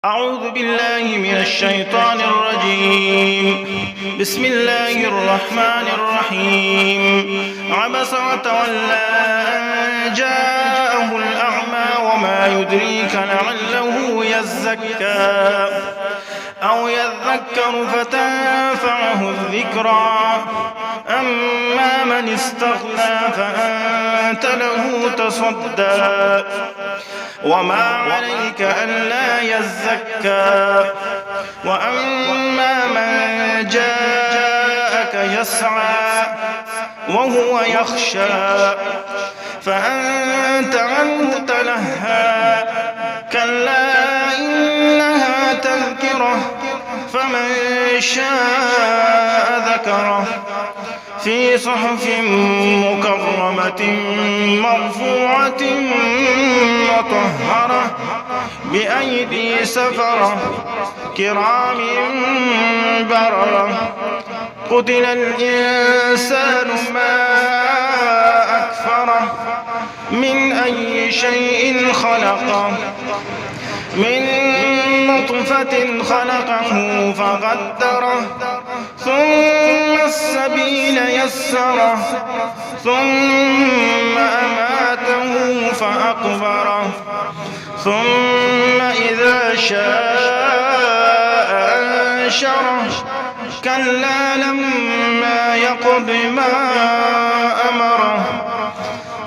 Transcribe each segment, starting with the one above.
أعوذ بالله من الشيطان الرجيم. بسم الله الرحمن الرحيم. عبس وتولى أن جاءه الأعمى وما يدريك لعله يزكى أو يذكر فتنفعه الذكرى أما من استغنى فأنت له تصدى وما عليك ألا يزكى وأما من جاءك يسعى وهو يخشى فأنت عنه تلهى كلا إنها تذكرة فمن شاء ذكره في صحف مكرمة مرفوعة مطهرة بأيدي سفرة كرام بررة. قتل الإنسان ما أكفره من أي شيء خلقه من نطفة خلقه فقدره ثم السبيل يسره ثم أماته فأقبره ثم إذا شاء أنشره كلا لما يقض ما أمره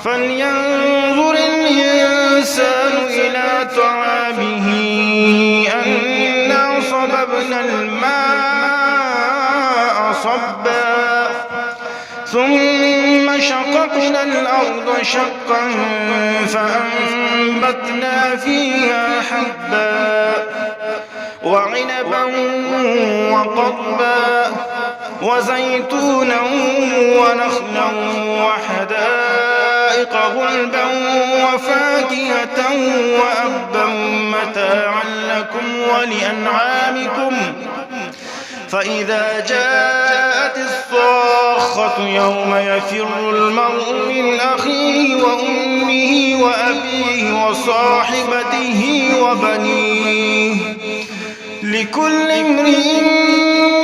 فلينظر الإنسان إلى طعامه أنا صببنا الماء صبا ثم شققنا الأرض شقا فأنبتنا فيها حبا وعنبا وقضبا وزيتونا ونخلا وحدائق غلبا وفاكهة وأبا متاعا لكم ولأنعامكم. فإذا جاءت الصاخة يوم يفر المرء من أخيه وأمه وأبيه وصاحبته وبنيه لكل امرئ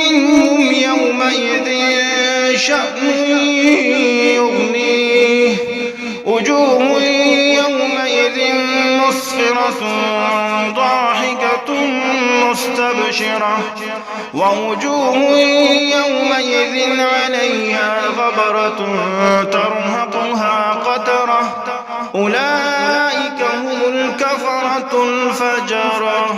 منهم يومئذ شأن يغنيه وجوه يومئذ مسفرة ضاحكة مستبشرة ووجوه يومئذ عليها غبرة ترهقها قترة أولئك هم الكفرة الفجرة.